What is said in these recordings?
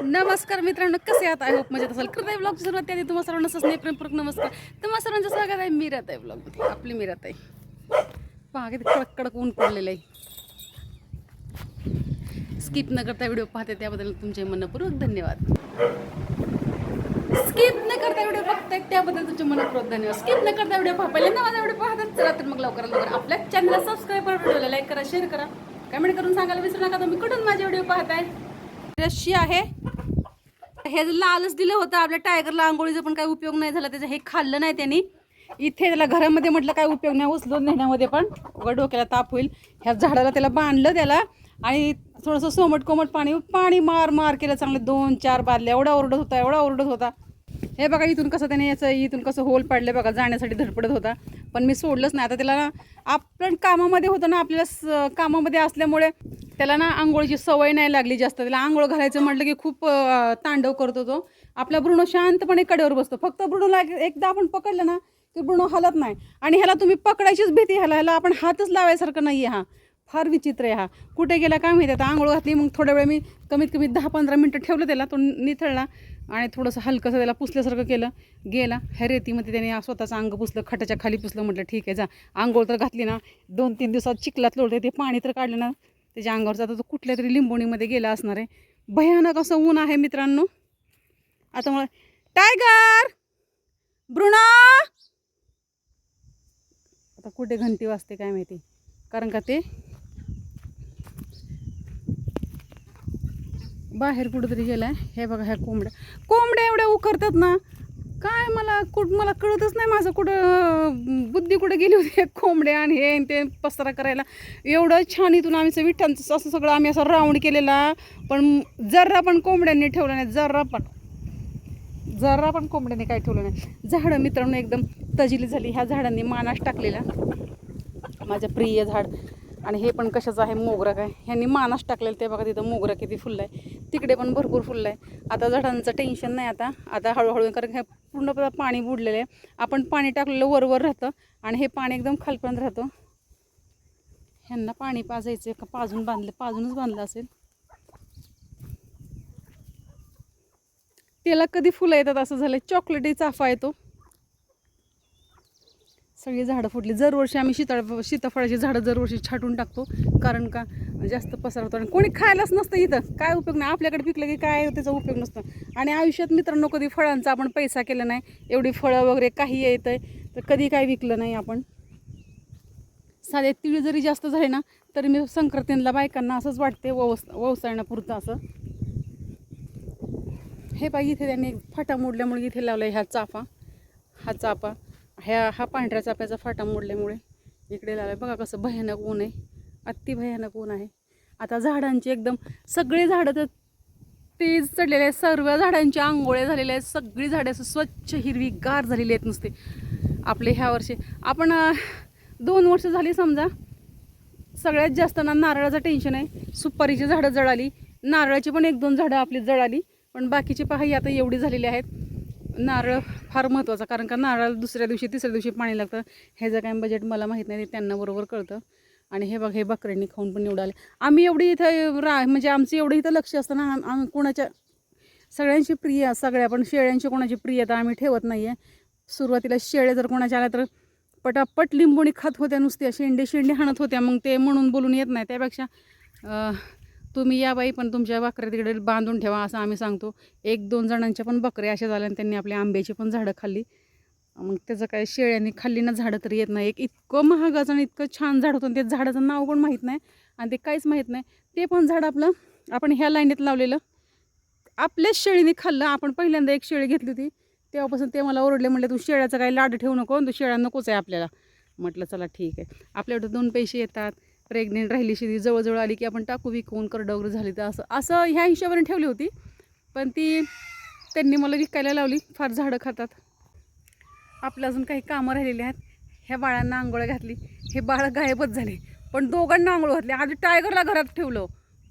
नमस्कार मित्रांनो, कसे आहात? आय होप मजेत असाल. करताय ब्लॉगची सुरुवात त्याआधी तुम्हाला सर्वांना स्नेहपूर्वक नमस्कार. तुम्हाला सर्वांचं स्वागत आहे मीराताई ब्लॉगमध्ये. आपली मीराताई पहा किती कडक कडक ऊन पडलेलं आहे. स्किप न करता व्हिडिओ पाहते त्याबद्दल तुमचे मनपूर्वक धन्यवाद. स्किप न करता व्हिडिओ बघताय त्याबद्दल तुमचे मनपूर्वक धन्यवाद. स्किप न करता व्हिडिओ पहिल्यांदा माझा व्हिडिओ पाहतात चला तर मग लवकरात लवकर आपल्या चॅनलला सबस्क्राईब करा, व्हिडिओला लाईक करा, शेअर करा, कमेंट करून सांगायला विसरू नका तुम्ही कुठून माझे व्हिडिओ पाहताय. रशी आहे हे लालच दिलं होतं आपल्या टायगरला, आंघोळीचा पण काही उपयोग नाही झाला त्याचा. हे खाल्लं नाही त्यांनी. इथे त्याला घरामध्ये म्हटलं काय उपयोग नाही, उचलून नेण्यामध्ये पण उघड डोक्याला ताप होईल. ह्या झाडाला त्याला बांधलं त्याला आणि थोडंसं सोमट कोमट पाणी मार मार केलं चांगलं. 2-4 बादल्या. एवढा ओरडत होता. हे बघा इथून कसं त्याने इथून कसं होल पाडलं बघा, जाण्यासाठी धडपडत होता. पण मी सोडलंच नाही. आता त्याला आपण कामामध्ये होतं ना, आपल्याला कामामध्ये असल्यामुळे त्याला ना आंघोळीची सवय नाही लागली जास्त. त्याला आंघोळ घालायचं म्हटलं की खूप तांडव करतो तो. आपला ब्रुनो शांतपणे कडेवर बसतो. फक्त ब्रुनोला एकदा आपण पकडलं ना की ब्रुनो हलत नाही. आणि ह्याला तुम्ही पकडायचीच भीती. ह्याला आपण हातच लावायसारखं नाही आहे. हा फार विचित्र आहे. हा कुठे गेला काय माहिती. आता आंघोळ घातली मग थोड्या वेळ मी कमीत कमी 10-15 मिनटं ठेवलं त्याला. तो निथळला आणि थोडंसं हलकंसं त्याला पुसल्यासारखं केलं. गेला ह्या रेतीमध्ये त्याने स्वतःचं अंग पुसलं, खटाच्या खाली पुसलं. म्हटलं ठीक आहे जा. आंघोळ तर घातली ना, 2-3 दिवसात चिखलात लोळते ते पाणी तर काढलं ना त्याच्या अंगावरचा. आता तो कुठल्या तरी लिंबोणीमध्ये गेला असणार आहे. भयानक असं ऊन आहे मित्रांनो. आता मला टायगर ब्रुनो आता कुठे घंटी वाजते काय माहिती, कारण का ते बाहेर कुठंतरी गेलाय. हे बघा ह्या कोंबड्या एवढ्या उकरतात ना काय, मला कळतच नाही माझं कुठं बुद्धी कुठे गेली होती. कोंबड्या आणि हे ते पसरा करायला. एवढं छान इथून आम्ही विठ्ठांचं असं सगळं आम्ही असं राऊंड केलेला, पण जरा पण कोंबड्यांनी ठेवलं नाही. जरा पण कोंबड्यांनी काय ठेवलं नाही. झाडं मित्रांनो एकदम तजिली झाली. ह्या झाडांनी मानाश टाकलेला. माझं प्रिय झाड. आणि हे पण कशाचं आहे, मोगरा काय, ह्यांनी मानास टाकलेलं. ते बघा तिथं मोगरा किती फुललं आहे. तिकडे पण भरपूर फुललं आहे. आता झाडांचं टेन्शन नाही. आता हळूहळू, कारण हे पूर्ण पाणी बुडलेलं आहे. आपण पाणी टाकलेलं वर राहतं आणि हे पाणी एकदम खालपर्यंत राहतं. ह्यांना पाणी पाजायचं का पाजूनच बांधलं असेल. त्याला कधी फुलं येतात असं झालं. चॉकलेटी चाफा येतो. सगळी झाडं फुटली. दरवर्षी आम्ही सीताफळाची झाडं दरवर्षी छाटून टाकतो, कारण का जास्त पसरतो आणि कोणी खायलाच नसतं इथं. काय उपयोग नाही. आपल्याकडे पिकलं की काय त्याचा उपयोग नसतो. आणि आयुष्यात मित्रांनो कधी फळांचा आपण पैसा केला नाही. एवढी फळं वगैरे काही येतं आहे तर कधी काय विकलं नाही आपण. साधे तीळ जरी जास्त झाले ना तरी मी संक्रांतीला बायकांना असंच वाटते ववसाळण्यापुरतं असं. हे बाई इथे त्यांनी फाटा मोडल्यामुळे इथे लावला आहे हा चाफा. हा पांढऱ्या चाफ्याचा फाटा मोडल्यामुळे इकडे लावला आहे. बघा कसं भयानक ऊन आहे, अति भयानक ऊन आहे. आता झाडांची एकदम सगळे झाडं तर तेज चढलेले आहेत. सर्व झाडांची आंघोळे झालेले आहेत. सगळी झाडे असं स्वच्छ हिरवी गार झालेली आहेत नुसते. आपले ह्या वर्षी आपण 2 वर्ष झाली समजा. सगळ्यात जास्त ना नारळाचं टेन्शन आहे. सुपारीची झाडं जळाली, नारळाची पण 1-2 झाडं आपली जळाली, पण बाकीची पहा आता एवढी झालेली आहेत. नारळ फार महत्त्वाचा, कारण का नारळ दुसऱ्या दिवशी तिसऱ्या दिवशी पाणी लागतं. ह्याचं काय बजेट मला माहीत नाही, त्यांना बरोबर कळतं. आणि हे बघ हे बकऱ्यांनी खाऊन पण एवढं आले. आम्ही एवढी इथं म्हणजे आमचं एवढं इथं लक्ष असतं ना. आम्ही कोणाच्या सगळ्यांची प्रिय, सगळ्या पण शेळ्यांची कोणाची प्रियता आम्ही ठेवत नाही आहे. सुरुवातीला शेळ्या जर कोणाच्या आल्या तर पटापट लिंबोणी खात होत्या नुसत्या. शेंडे हाणत होत्या. मग ते म्हणून बोलून येत नाही. त्यापेक्षा तुम्ही या बाई पण तुमच्या बकऱ्या तिकडे बांधून ठेवा असं आम्ही सांगतो. 1-2 जणांच्या पण बकऱ्या अशा झाल्या आणि त्यांनी आपल्या आंब्याची पण झाडं खाल्ली. मग त्याचं काय, शेळ्यांनी खाल्ली ना झाडं तरी येत नाही. एक इतकं महागाचं आणि इतकं छान झाड होतं आणि ते झाडाचं नाव पण माहीत नाही आणि ते काहीच माहीत नाही. ते पण झाड आपण ह्या लाईनीत लावलेलं आपल्याच शेळीने खाल्लं. आपण पहिल्यांदा एक शेळी घेतली होती तेव्हापासून ते मला ओरडले. म्हटलं तू शेळ्याचं काही लाड ठेवू नको, तू शेळ्या नकोच आहे आपल्याला. म्हटलं चला ठीक आहे, आपल्याकडे 2 पैसे येतात. प्रेग्नेंट राहिली शेती जवळजवळ आली की आपण टाकू विकून, करडं वगैरे झाली तर असं ह्या हिशोबाने ठेवली होती. पण त्यांनी मला विकायला लावली. फार झाडं खातात. आपल्या अजून काही कामं राहिलेली आहेत. ह्या बाळांना आंघोळ घातली. हे बाळ गायबच झाले, पण दोघांना आंघोळ घातली. आधी टायगरला घरात ठेवलं,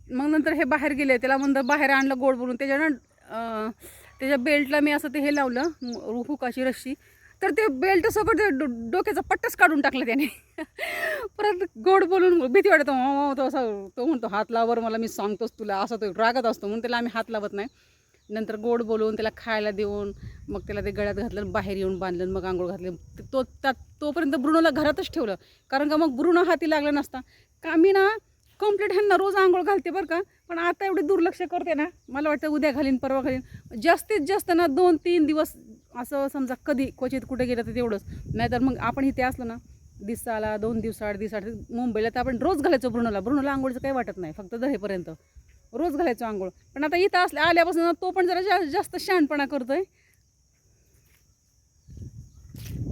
मग नंतर हे बाहेर गेले. त्याला नंतर बाहेर आणलं गोड बोलून. त्याच्या बेल्टला मी असं ते हे लावलं हुकाची रस्सी, तर ते बेल्ट सगळं डोक्याचा पट्टाच काढून टाकलं त्याने. परत गोड बोलून भीती वाटतं तो असं. तो म्हणतो हात लावर मला, मी सांगतोच तुला, असं तो रागत असतो म्हणून त्याला आम्ही हात लावत नाही. नंतर गोड बोलवून त्याला खायला देऊन मग त्याला ते गळ्यात घातलं, बाहेर येऊन बांधलं, मग आंघोळ घातली. तोपर्यंत ब्रुनोला घरातच ठेवलं, कारण का मग ब्रुनो हाती लागला नसता. का मी ना कंप्लीट ह्यांना रोज आंघोळ घालते बरं का, पण आता एवढी दुर्लक्ष करते ना, मला वाटतं उद्या घालीन परवा घालीन. जास्तीत जास्त ना 2-3 दिवस असं समजा, कधी क्वचित कुठे गेलं तर तेवढंच. नाहीतर मग आपण इथे असलो ना दिवसाला 2 दिवसाआड मुंबईला तर आपण रोज घालायचो ब्रुनोला आंघोळीचं काही वाटत नाही, फक्त दहेपर्यंत रोज घालायचो आंघोळ. पण आता इथं आल्यापासून तो पण जरा जास्त शहाणपणा करतोय.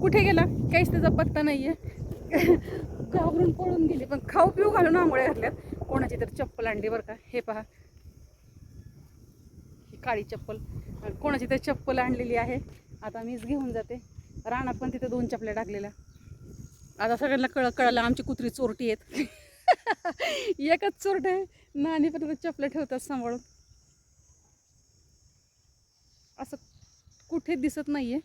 कुठे गेला काहीच त्याचा पत्ता नाहीये. घाबरून पळून गेली, पण खाऊ पिऊ घालून आंघोळ्या घातल्यात. कोणाची तर चप्पल आणली बरं का, हे पहा, ही काळी चप्पल कोणाची तर चप्पल आणलेली आहे. आता मीच घेऊन जाते. रानात पण तिथे 2 चपल्या टाकलेल्या. आता सगळ्यांना कळलं आमची कुत्री चोरटी आहेत. एकच चोरट आहे, नानी पण चपल्या ठेवतात सांभाळून. असं कुठे दिसत नाहीये.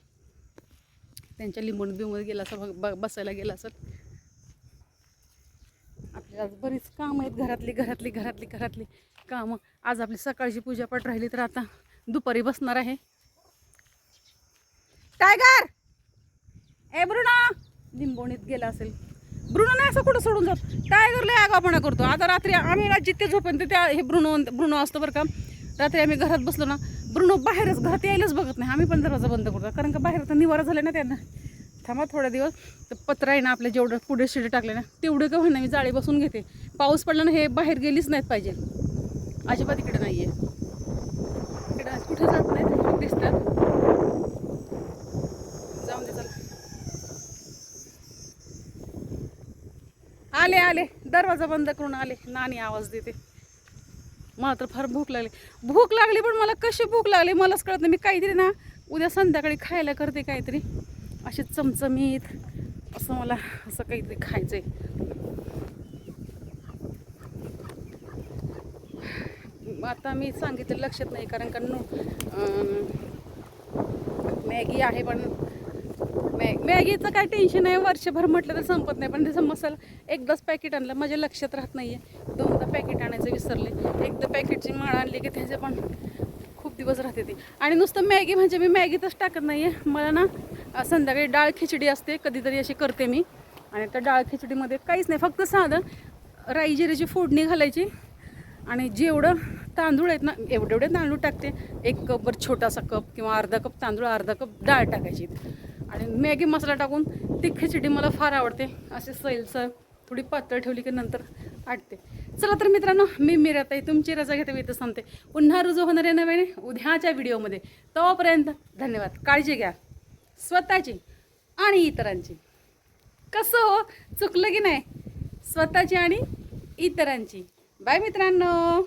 त्यांच्या लिंबून बिंबून गेला असं, बसायला गेला असं. आपल्याला आज बरीच कामं आहेत, घरातली कामं. आज आपली सकाळची पूजापाठ राहिली, तर आता दुपारी बसणार आहे. टायगर ए ब्रुनो, लिंबोणीत गेला असेल. ब्रुनो नाही असं कुठं सोडून जात. टायगर लय आगाऊपणा करतो. आता रात्री आम्ही जिथे झोपेन तिथे हे ब्रुनो असतं बरं का. रात्री आम्ही घरात बसलो ना, ब्रुनो बाहेरच, घरात यायलाच बघत नाही. आम्ही पण दरवाजा बंद करतो, कारण का बाहेर तर निवारा झाला ना त्यांना. थांबा थोड्या दिवस, तर पत्र आहे ना आपल्या जेवढं पुढे शिडे टाकले ना तेवढं का म्हणणं मी जाळी बसून घेते. पाऊस पडला ना हे बाहेर गेलीच नाहीत पाहिजे. अजिबात इकडे नाहीये, इकडे कुठे जात नाहीत, दिसतात. जाऊन दे, चला. आले दरवाजा बंद करून आले. नानी आवाज देते. मला तर फार भूक लागली, पण मला कशी भूक लागली मलाच कळत नाही. मी काहीतरी ना उद्या संध्याकाळी खायला करते काहीतरी असे चमचमीत असं, मला असं काहीतरी खायचंय. आता मी सांगितलं लक्षात नाही, कारण का मॅगी आहे, पण मॅगीचं काय टेन्शन आहे, वर्षभर म्हटलं तर संपत नाही. पण त्याचा मसाला एकदाच पॅकेट आणलं, माझ्या लक्षात राहत नाही आहे. 2दा पॅकेट आणायचं विसरले. एकदा पॅकेटची माळ आणली की त्याचे पण खूप दिवस राहते ती. आणि नुसतं मॅगी म्हणजे मी मॅगीतच टाकत नाही आहे. मला ना संध्याकाळी डाळ खिचडी असते, कधीतरी अशी करते मी. आणि त्या डाळ खिचडीमध्ये काहीच नाही, फक्त साधं राई जिऱ्याची फोडणी घालायची. आणि जेवढं तांदूळ आहेत ना एवढे तांदूळ टाकते. 1 कपवर छोटासा कप किंवा अर्धा कप तांदूळ, अर्धा कप डाळ टाकायची. आणि मॅगी मसाला टाकून ती खिचडी मला फार आवडते. असे सैलसर थोडी पातळ ठेवली की नंतर आटते. चला तर मित्रांनो, मी मिराताई तुमची रजा घेते, इथं सांगते. पुन्हा रुजू होणार आहे नव्याने उद्याच्या व्हिडिओमध्ये. तोपर्यंत धन्यवाद. काळजी घ्या स्वतःची आणि इतरांची. कसं हो, चुकलं की नाही? स्वतःची आणि इतरांची. बाय मित्रांनो.